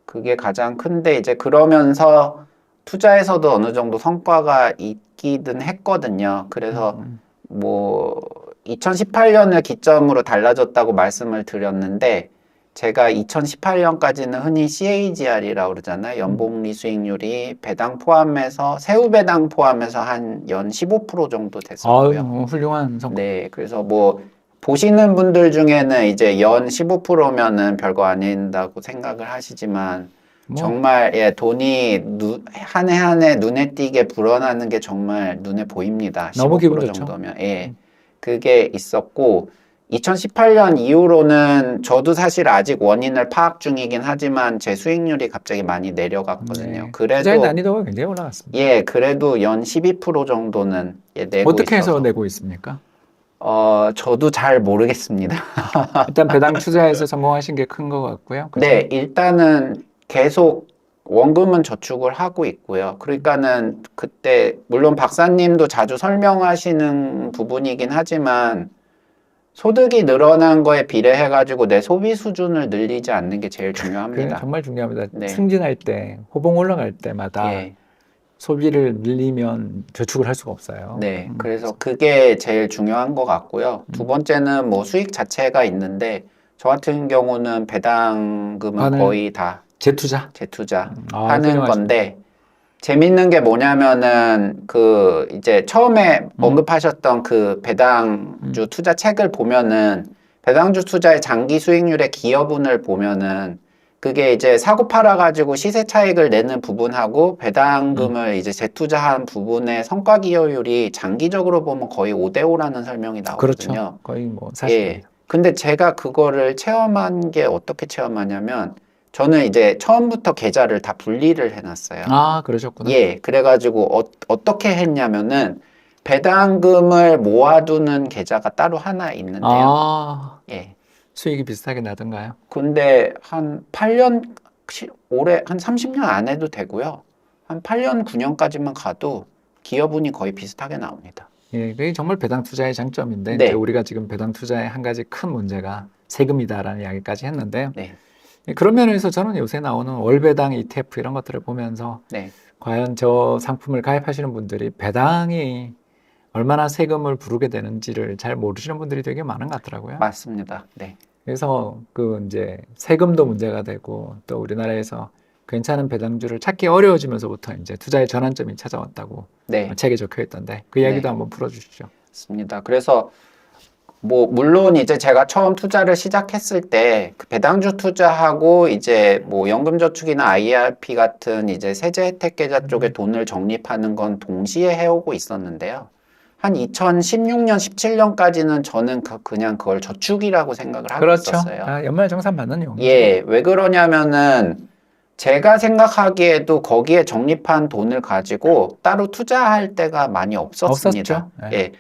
그게 가장 큰데 이제 그러면서 투자에서도 어느 정도 성과가 있기는 했거든요. 그래서 뭐 2018년을 기점으로 달라졌다고 말씀을 드렸는데 제가 2018년까지는 흔히 CAGR이라고 그러잖아요. 연복리 수익률이 배당 포함해서 세후 배당 포함해서 한 연 15% 정도 됐었고요. 아유, 훌륭한 성과. 네, 그래서 뭐 보시는 분들 중에는 이제 연 15%면은 별거 아닌다고 생각을 하시지만 뭐, 정말 예, 돈이 한 해 한 해 눈에 띄게 불어나는 게 정말 눈에 보입니다. 너무 기분 15% 좋죠. 정도면. 예. 그게 있었고 2018년 이후로는 저도 사실 아직 원인을 파악 중이긴 하지만 제 수익률이 갑자기 많이 내려갔거든요. 네. 투자의 그래도 난이도가 굉장히 올라갔습니다. 예, 그래도 연 12% 정도는 예, 내고 어떻게 해서 있어서 내고 있습니까? 저도 잘 모르겠습니다. 일단 배당 투자에서 성공하신 게 큰 것 같고요. 그죠? 네, 일단은 계속 원금은 저축을 하고 있고요. 그러니까는 그때 물론 박사님도 자주 설명하시는 부분이긴 하지만 소득이 늘어난 거에 비례해가지고 내 소비 수준을 늘리지 않는 게 제일 그게 중요합니다. 정말 중요합니다. 네. 승진할 때, 호봉 올라갈 때마다 예, 소비를 늘리면 저축을 할 수가 없어요. 네. 그래서 그게 제일 중요한 것 같고요. 두 번째는 뭐 수익 자체가 있는데 저 같은 경우는 배당금은 반을 거의 다 재투자. 재투자 아, 하는 훌륭하십니다. 건데 재밌는 게 뭐냐면은 그 이제 처음에 언급하셨던 그 배당주 투자 책을 보면은 배당주 투자의 장기 수익률의 기여분을 보면은 그게 이제 사고 팔아가지고 시세 차익을 내는 부분하고 배당금을 이제 재투자한 부분의 성과 기여율이 장기적으로 보면 거의 5대5라는 설명이 나오거든요. 그렇죠. 거의 뭐 예. 40%입니다. 근데 제가 그거를 체험한 게 어떻게 체험하냐면 저는 이제 처음부터 계좌를 다 분리를 해놨어요. 아, 그러셨구나. 예. 그래가지고 어떻게 했냐면은 배당금을 모아두는 계좌가 따로 하나 있는데요. 아, 예. 수익이 비슷하게 나던가요? 근데 한 8년, 올해 한 30년 안 해도 되고요. 한 8년, 9년까지만 가도 기여분이 거의 비슷하게 나옵니다. 예, 그게 정말 배당 투자의 장점인데 네. 이제 우리가 지금 배당 투자의 한 가지 큰 문제가 세금이다라는 이야기까지 했는데요. 네. 예, 그런 면에서 저는 요새 나오는 월배당 ETF 이런 것들을 보면서 네. 과연 저 상품을 가입하시는 분들이 배당이 얼마나 세금을 부르게 되는지를 잘 모르시는 분들이 되게 많은 것 같더라고요. 맞습니다. 네. 그래서 그 이제 세금도 문제가 되고 또 우리나라에서 괜찮은 배당주를 찾기 어려워지면서부터 이제 투자의 전환점이 찾아왔다고 네. 책에 적혀 있던데 그 이야기도 네. 한번 풀어주시죠. 맞습니다. 그래서 뭐 물론 이제 제가 처음 투자를 시작했을 때 그 배당주 투자하고 이제 뭐 연금저축이나 IRP 같은 이제 세제 혜택 계좌 쪽에 돈을 적립하는 건 동시에 해오고 있었는데요. 한 2016년, 17년까지는 저는 그냥 그걸 저축이라고 생각을 하고 그렇죠. 있었어요. 아, 연말정산 받는 용이죠. 예, 왜 그러냐면은 제가 생각하기에도 거기에 적립한 돈을 가지고 따로 투자할 때가 많이 없었습니다. 없었죠. 예. 예.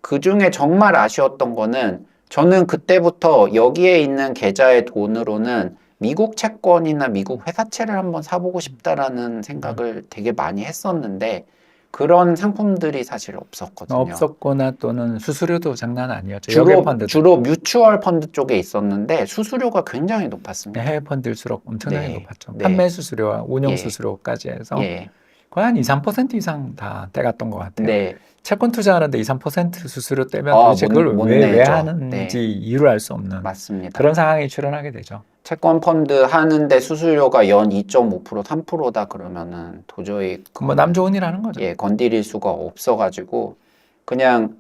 그 중에 정말 아쉬웠던 거는 저는 그때부터 여기에 있는 계좌의 돈으로는 미국 채권이나 미국 회사채를 한번 사보고 싶다라는 생각을 되게 많이 했었는데 그런 상품들이 사실 없었거든요. 없었거나 또는 수수료도 장난 아니었죠. 여객 펀드 주로 뮤추얼 펀드 쪽에 있었는데 수수료가 굉장히 높았습니다. 해외 펀드일수록 엄청나게 네. 높았죠. 네. 판매 수수료와 운영 예. 수수료까지 해서 예. 거의 한 2, 3% 이상 다 떼갔던 것 같아요. 네. 채권 투자하는데 2, 3% 수수료 떼면 아, 도대체 그걸 못 왜 내죠. 하는지 네. 이유를 알 수 없는 맞습니다. 그런 상황이 출현하게 되죠. 채권 펀드 하는데 수수료가 연 2.5%, 3%다 그러면은 도저히 뭐 남 좋은 일 하는 거죠. 예, 건드릴 수가 없어가지고 그냥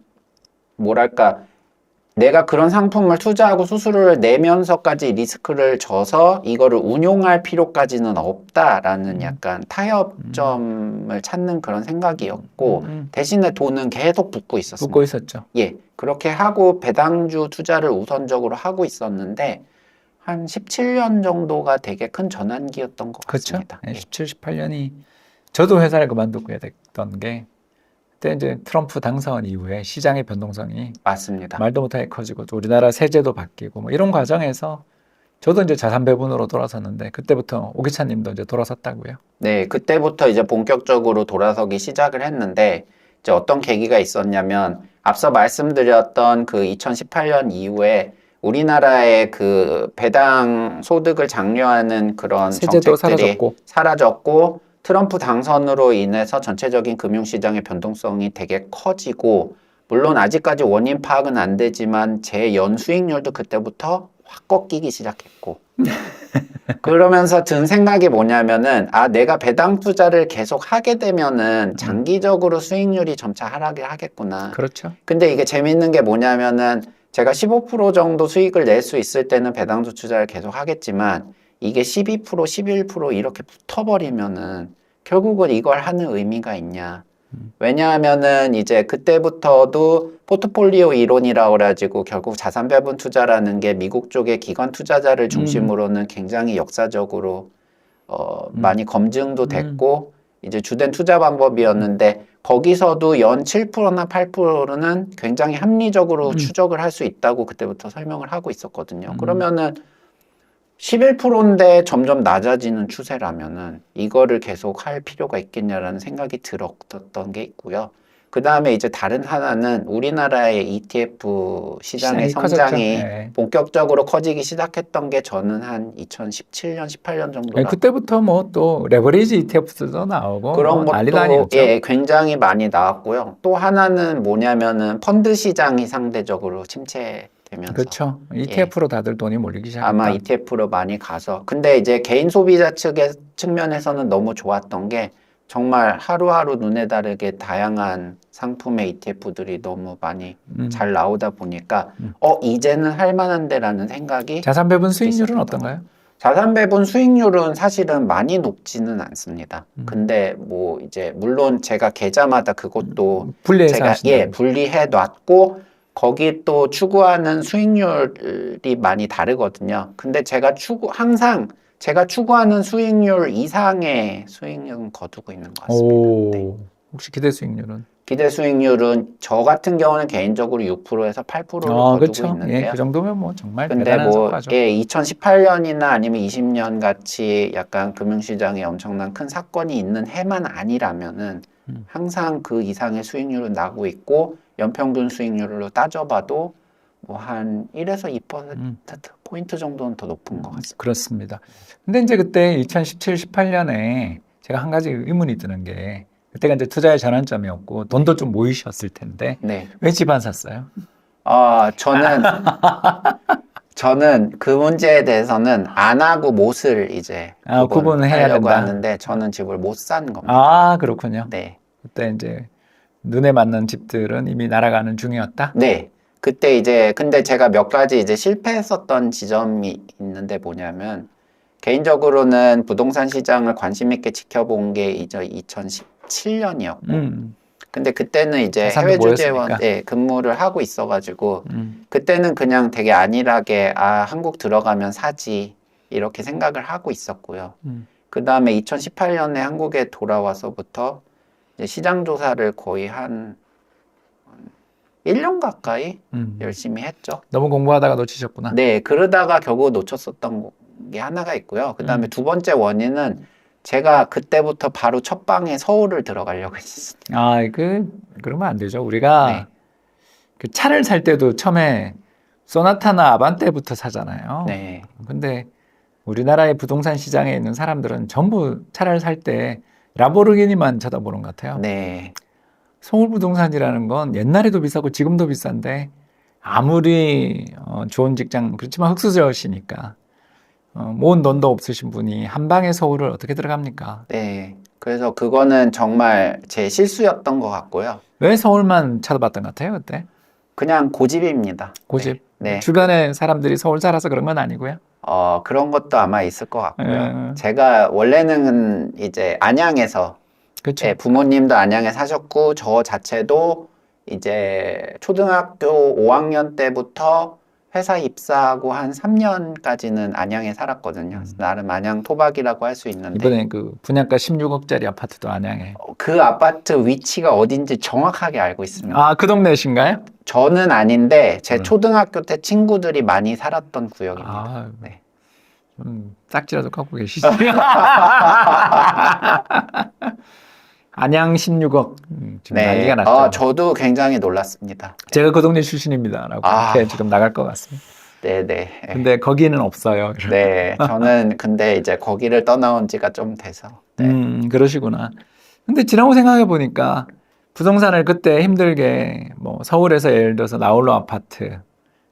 뭐랄까 내가 그런 상품을 투자하고 수수료를 내면서까지 리스크를 져서 이거를 운용할 필요까지는 없다라는 약간 타협점을 찾는 그런 생각이었고 대신에 돈은 계속 붓고 있었습니다. 붙고 있었죠. 예, 그렇게 하고 배당주 투자를 우선적으로 하고 있었는데 한 17년 정도가 되게 큰 전환기였던 것 그렇죠. 같습니다. 네, 예. 17, 18년이 저도 회사를 그만두게 됐던 게 그때 이제 트럼프 당선 이후에 시장의 변동성이 맞습니다. 말도 못하게 커지고 또 우리나라 세제도 바뀌고 뭐 이런 과정에서 저도 이제 자산 배분으로 돌아섰는데 그때부터 오기찬 님도 이제 돌아섰다고요. 네, 그때부터 이제 본격적으로 돌아서기 시작을 했는데, 이제 어떤 계기가 있었냐면, 앞서 말씀드렸던 그 2018년 이후에 우리나라의 그 배당 소득을 장려하는 그런 세제도 정책들이 사라졌고. 사라졌고, 트럼프 당선으로 인해서 전체적인 금융시장의 변동성이 되게 커지고, 물론 아직까지 원인 파악은 안 되지만 제 연수익률도 그때부터 확 꺾이기 시작했고, 그러면서 든 생각이 뭐냐면은, 아, 내가 배당 투자를 계속 하게 되면은 장기적으로 수익률이 점차 하락을 하겠구나. 그렇죠. 근데 이게 재밌는 게 뭐냐면은, 제가 15% 정도 수익을 낼 수 있을 때는 배당주 투자를 계속 하겠지만, 이게 12%, 11% 이렇게 붙어버리면은, 결국은 이걸 하는 의미가 있냐. 왜냐하면은 이제 그때부터도 포트폴리오 이론이라고 그래가지고 결국 자산 배분 투자라는 게 미국 쪽의 기관 투자자를 중심으로는 굉장히 역사적으로 많이 검증도 됐고 이제 주된 투자 방법이었는데 거기서도 연 7%나 8%는 굉장히 합리적으로 추적을 할 수 있다고 그때부터 설명을 하고 있었거든요. 그러면은 11%인데 점점 낮아지는 추세라면은 이거를 계속 할 필요가 있겠냐라는 생각이 들었던 게 있고요. 그 다음에 이제 다른 하나는 우리나라의 ETF 시장의 시장이 커졌죠. 성장이 예. 본격적으로 커지기 시작했던 게 저는 한 2017년, 18년 정도라고. 그때부터 뭐 또 레버리지 ETF도 나오고 그런 뭐 난리도 것도 아니었죠. 예, 굉장히 많이 나왔고요. 또 하나는 뭐냐면은 펀드 시장이 상대적으로 침체되면서 그렇죠. ETF로 다들 돈이 몰리기 시작했다. 아마 ETF로 많이 가서. 근데 이제 개인 소비자 측의 측면에서는 너무 좋았던 게 정말 하루하루 눈에 다르게 다양한 상품의 ETF들이 너무 많이 잘 나오다 보니까 이제는 할 만한데라는 생각이 자산 배분 수익률은 시작했던 어떤가요? 자산 배분 수익률은 사실은 많이 높지는 않습니다. 근데 뭐 이제 물론 제가 계좌마다 그것도 분리해서 제가 하신다는 분리해 놨고 거기 또 추구하는 수익률이 많이 다르거든요. 근데 항상 제가 추구하는 수익률 이상의 수익률은 거두고 있는 것 같습니다. 오, 네. 혹시 기대 수익률은? 기대 수익률은 저 같은 경우는 개인적으로 6%에서 8%를 거두고 그렇죠. 있는데요. 예, 그 정도면 뭐 정말 근데 대단한 뭐, 성과죠. 2018년이나 아니면 20년 같이 약간 금융시장에 엄청난 큰 사건이 있는 해만 아니라면은 항상 그 이상의 수익률은 나고 있고 연평균 수익률로 따져봐도 뭐 한 1에서 2%포인트 정도는 더 높은 것 같습니다. 그렇습니다. 근데 이제 그때 2017, 18년에 제가 한 가지 의문이 드는 게 그때가 이제 투자의 전환점이었고 돈도 좀 모이셨을 텐데 네. 왜 집 안 샀어요? 저는 그 문제에 대해서는 안 하고 못을 이제 구분을 해야 하려고 된다. 하는데 저는 집을 못 산 겁니다. 그렇군요. 네. 그때 이제 눈에 맞는 집들은 이미 날아가는 중이었다. 네. 그때 이제 근데 제가 몇 가지 이제 실패했었던 지점이 있는데 뭐냐면 개인적으로는 부동산 시장을 관심 있게 지켜본 게 이제 2017년이었고 근데 그때는 이제 자산도 해외 주재원 모였으니까. 근무를 하고 있어가지고 그때는 그냥 되게 안일하게 한국 들어가면 사지 이렇게 생각을 하고 있었고요. 그 다음에 2018년에 한국에 돌아와서부터 이제 시장 조사를 거의 한 1년 가까이 열심히 했죠. 너무 공부하다가 놓치셨구나. 네, 그러다가 결국 놓쳤었던 게 하나가 있고요. 그 다음에 두 번째 원인은 제가 그때부터 바로 첫 방에 서울을 들어가려고 했었어요. 그러면 안 되죠. 우리가 네. 그 차를 살 때도 처음에 소나타나 아반떼부터 사잖아요. 네. 근데 우리나라의 부동산 시장에 있는 사람들은 전부 차를 살 때 라보르기니만 쳐다보는 것 같아요. 네. 서울 부동산이라는 건 옛날에도 비싸고 지금도 비싼데 아무리 좋은 직장 그렇지만 흙수저시니까 모은 돈도 없으신 분이 한 방에 서울을 어떻게 들어갑니까? 네. 그래서 그거는 정말 제 실수였던 것 같고요. 왜 서울만 찾아봤던 것 같아요 그때? 그냥 고집입니다. 고집. 네. 주변에 사람들이 서울 살아서 그런 건 아니고요. 그런 것도 아마 있을 것 같고요. 예. 제가 원래는 이제 안양에서 그렇죠. 예, 부모님도 안양에 사셨고 저 자체도 이제 초등학교 5학년 때부터 회사 입사하고 한 3년까지는 안양에 살았거든요. 나름 안양 토박이라고 할 수 있는데 이번에 그 분양가 16억짜리 아파트도 안양에. 그 아파트 위치가 어딘지 정확하게 알고 있습니다. 아, 그 동네신가요? 저는 아닌데 제 네. 초등학교 때 친구들이 많이 살았던 구역입니다. 아, 네. 좀 짝지라도 갖고 계시죠? 안양 16억. 지금 난리가 났죠. 저도 굉장히 놀랐습니다. 제가 그 동네 출신입니다라고 아. 이렇게 지금 나갈 것 같습니다. 네네. 근데 거기는 없어요. 네, 저는 근데 이제 거기를 떠나온 지가 좀 돼서. 네. 그러시구나. 근데 지나고 생각해 보니까 부동산을 그때 힘들게 뭐 서울에서 예를 들어서 나홀로 아파트,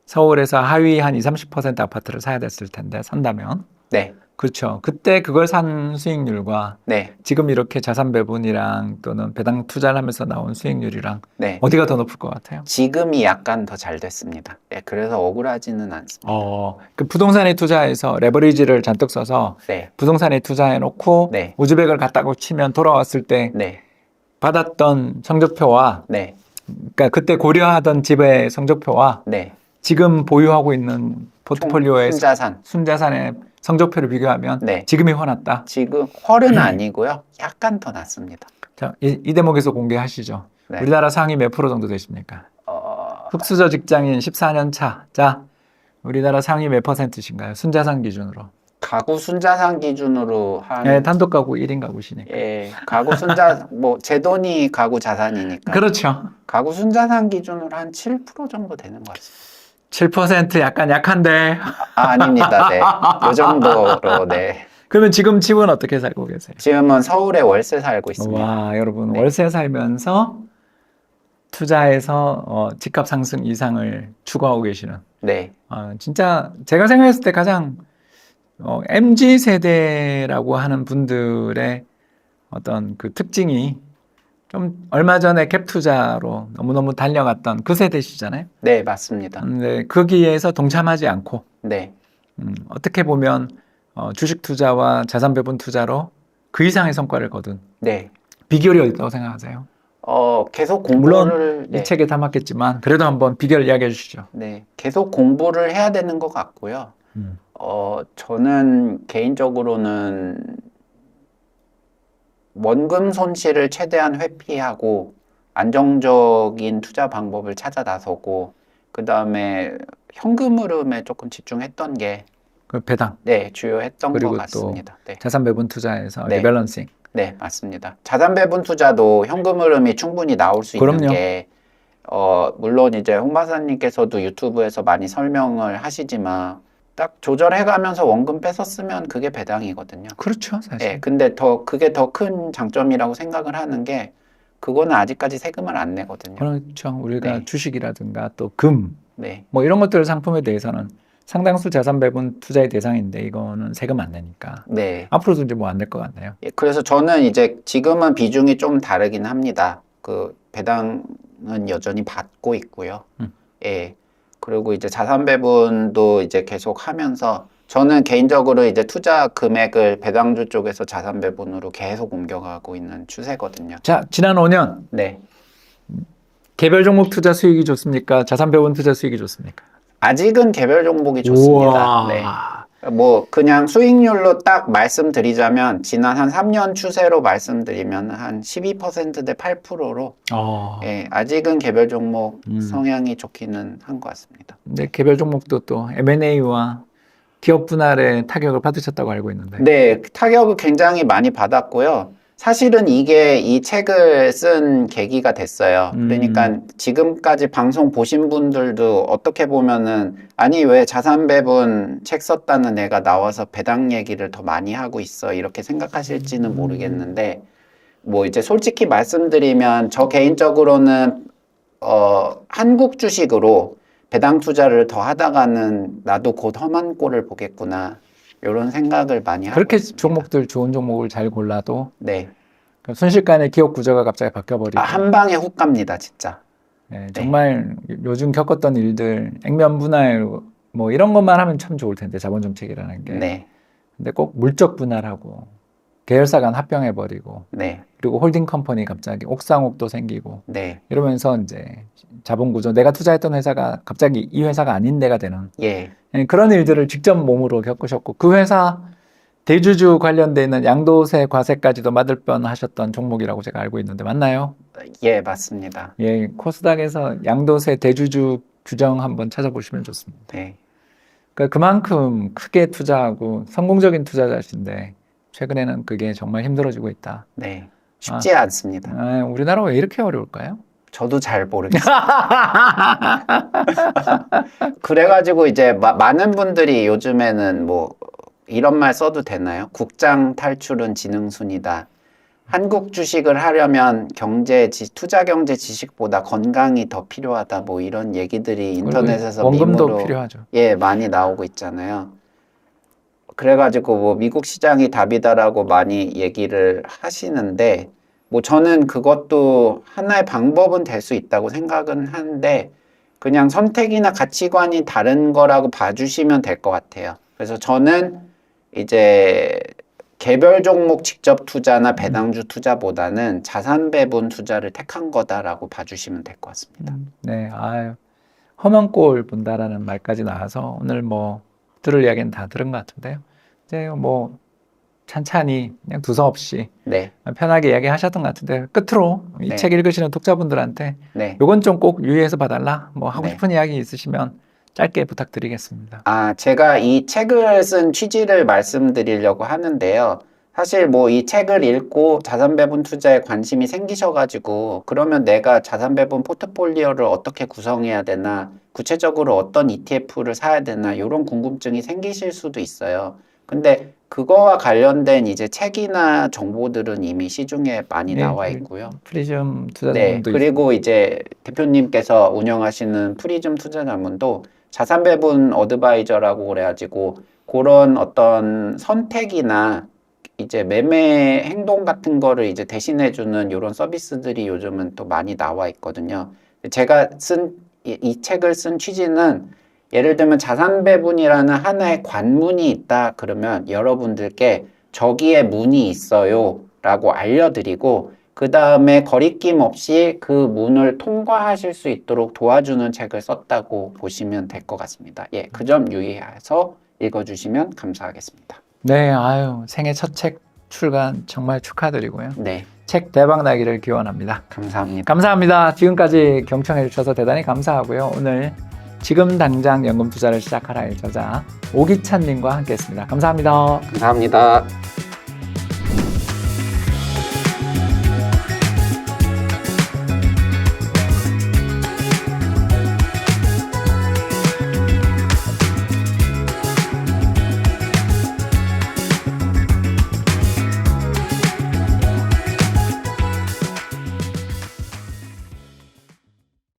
서울에서 하위 한 20, 30% 아파트를 사야 됐을 텐데 산다면. 네, 그렇죠. 그때 그걸 산 수익률과 네, 지금 이렇게 자산 배분이랑 또는 배당 투자를 하면서 나온 수익률이랑 네. 어디가 더 높을 것 같아요? 지금이 약간 더 잘 됐습니다. 네, 그래서 억울하지는 않습니다. 그 부동산에 투자해서 레버리지를 잔뜩 써서 네, 부동산에 투자해 놓고 네. 우즈벡을 갔다고 치면 돌아왔을 때 네, 받았던 성적표와 네, 그러니까 그때 고려하던 집의 성적표와 네. 지금 보유하고 있는 포트폴리오의 순자산. 순자산의 성적표를 비교하면 네. 지금이 훨났다. 지금 헐은 아니고요. 약간 더 낮습니다. 자, 이 대목에서 공개하시죠. 네. 우리나라 상위 몇 프로 정도 되십니까? 흑수저 직장인 14년 차. 자, 우리나라 상위 몇 퍼센트신가요? 순자산 기준으로. 가구 순자산 기준으로 한 네, 단독 가구 1인 가구시니까. 예, 가구 순자 뭐 제 돈이 가구 자산이니까. 그렇죠. 가구 순자산 기준으로 한 7% 정도 되는 것 같습니다. 7% 약간 약한데. 아닙니다. 네. 이 정도로, 네. 그러면 지금 집은 어떻게 살고 계세요? 지금은 서울에 월세 살고 있습니다. 와, 여러분 네. 월세 살면서 투자해서 집값 상승 이상을 추구하고 계시는. 네. 진짜 제가 생각했을 때 가장 MZ 세대라고 하는 분들의 어떤 그 특징이 좀 얼마 전에 갭 투자로 너무너무 달려갔던 그 세대시잖아요. 네, 맞습니다. 근데 거기에서 동참하지 않고 네. 어떻게 보면 주식 투자와 자산 배분 투자로 그 이상의 성과를 거둔 네. 비결이 어디다고 생각하세요? 계속 물론 공부를, 이 네. 책에 담았겠지만 그래도 한번 비결 이야기해 주시죠. 네. 계속 공부를 해야 되는 것 같고요. 음. 저는 개인적으로는 원금 손실을 최대한 회피하고 안정적인 투자 방법을 찾아 나서고 그 다음에 현금 흐름에 조금 집중했던 게 그 배당 네, 주요했던 것 그리고 또 같습니다. 네. 자산 배분 투자에서 네. 리밸런싱. 네, 맞습니다. 자산 배분 투자도 현금 흐름이 충분히 나올 수 있는 그럼요. 게 물론 이제 홍 박사님께서도 유튜브에서 많이 설명을 하시지만 딱 조절해가면서 원금 빼서 쓰면 그게 배당이거든요. 그렇죠, 사실. 네, 근데 그게 더 큰 장점이라고 생각을 하는 게 그거는 아직까지 세금을 안 내거든요. 그렇죠. 우리가 네. 주식이라든가 또 금, 네, 뭐 이런 것들 상품에 대해서는 상당수 자산 배분 투자의 대상인데 이거는 세금 안 내니까 네. 앞으로도 이제 뭐 안 낼 것 같네요. 예, 그래서 저는 이제 지금은 비중이 좀 다르긴 합니다. 그 배당은 여전히 받고 있고요. 예. 그리고 이제 자산 배분도 이제 계속 하면서 저는 개인적으로 이제 투자 금액을 배당주 쪽에서 자산 배분으로 계속 옮겨가고 있는 추세거든요. 자, 지난 5년 네. 개별 종목 투자 수익이 좋습니까? 자산 배분 투자 수익이 좋습니까? 아직은 개별 종목이 좋습니다. 우와. 네. 뭐 그냥 수익률로 딱 말씀드리자면 지난 한 3년 추세로 말씀드리면 한 12%대 8%로 예, 아직은 개별 종목 성향이 좋기는 한 것 같습니다. 근데 개별 종목도 또 M&A와 기업 분할에 타격을 받으셨다고 알고 있는데. 네, 타격을 굉장히 많이 받았고요. 사실은 이게 이 책을 쓴 계기가 됐어요. 그러니까 지금까지 방송 보신 분들도 어떻게 보면은 아니 왜 자산 배분 책 썼다는 애가 나와서 배당 얘기를 더 많이 하고 있어 이렇게 생각하실지는 모르겠는데 뭐 이제 솔직히 말씀드리면 저 개인적으로는 한국 주식으로 배당 투자를 더 하다가는 나도 곧 험한 꼴을 보겠구나. 이런 생각을 많이 하고 그렇게 있습니다. 종목들 좋은 종목을 잘 골라도 네. 순식간에 기업 구조가 갑자기 바뀌어버리고 한 방에 훅 갑니다, 진짜. 예, 정말 요즘 겪었던 일들, 액면 분할 뭐 이런 것만 하면 참 좋을 텐데 자본 정책이라는 게. 네. 근데 꼭 물적 분할하고 계열사 간 합병해버리고 네. 그리고 홀딩 컴퍼니 갑자기 옥상옥도 생기고 네. 이러면서 이제 자본 구조 내가 투자했던 회사가 갑자기 이 회사가 아닌 데가 되는 예. 그런 일들을 직접 몸으로 겪으셨고 그 회사 대주주 관련돼 있는 양도세 과세까지도 맞을 뻔하셨던 종목이라고 제가 알고 있는데 맞나요? 예, 맞습니다. 예, 코스닥에서 양도세 대주주 규정 한번 찾아보시면 좋습니다. 네. 그러니까 그만큼 크게 투자하고 성공적인 투자자신데 최근에는 그게 정말 힘들어지고 있다. 네. 쉽지 않습니다. 아, 우리나라 왜 이렇게 어려울까요? 저도 잘 모르겠어요. 그래가지고 이제 많은 분들이 요즘에는 뭐 이런 말 써도 되나요? 국장 탈출은 지능순이다. 한국 주식을 하려면 투자 경제 지식보다 건강이 더 필요하다. 뭐 이런 얘기들이 인터넷에서 원금도 밈으로 필요하죠. 예, 많이 나오고 있잖아요. 그래가지고 뭐 미국 시장이 답이다라고 많이 얘기를 하시는데 뭐 저는 그것도 하나의 방법은 될 수 있다고 생각은 하는데 그냥 선택이나 가치관이 다른 거라고 봐주시면 될 것 같아요. 그래서 저는 이제 개별 종목 직접 투자나 배당주 투자보다는 자산 배분 투자를 택한 거다라고 봐주시면 될 것 같습니다. 네, 아유, 험한 꼴 본다라는 말까지 나와서 오늘 뭐 들을 이야기는 다 들은 것 같은데요. 이제 뭐 찬찬히 그냥 두서없이 네, 편하게 이야기하셨던 것 같은데 끝으로 이 네. 책 읽으시는 독자분들한테 네. 요건 좀 꼭 유의해서 봐달라 뭐 하고 네. 싶은 이야기 있으시면 짧게 부탁드리겠습니다. 아, 제가 이 책을 쓴 취지를 말씀드리려고 하는데요. 사실 뭐 이 책을 읽고 자산 배분 투자에 관심이 생기셔가지고 그러면 내가 자산 배분 포트폴리오를 어떻게 구성해야 되나, 구체적으로 어떤 ETF를 사야 되나 이런 궁금증이 생기실 수도 있어요. 근데 그거와 관련된 이제 책이나 정보들은 이미 시중에 많이 네, 나와 있고요. 프리즘 네, 투자자문도 그리고 이제 대표님께서 운영하시는 프리즘 투자자문도 자산 배분 어드바이저라고 그래가지고 그런 어떤 선택이나 이제 매매 행동 같은 거를 이제 대신해주는 이런 서비스들이 요즘은 또 많이 나와 있거든요. 제가 쓴 이 책을 쓴 취지는 예를 들면 자산 배분이라는 하나의 관문이 있다 그러면 여러분들께 저기에 문이 있어요 라고 알려드리고 그 다음에 거리낌 없이 그 문을 통과하실 수 있도록 도와주는 책을 썼다고 보시면 될 것 같습니다. 예, 그 점 유의해서 읽어주시면 감사하겠습니다. 네, 아유 생애 첫 책 출간 정말 축하드리고요. 네, 책 대박 나기를 기원합니다. 감사합니다. 감사합니다. 지금까지 경청해 주셔서 대단히 감사하고요. 오늘 지금 당장 연금 투자를 시작하라의 저자 오기찬님과 함께했습니다. 감사합니다. 감사합니다.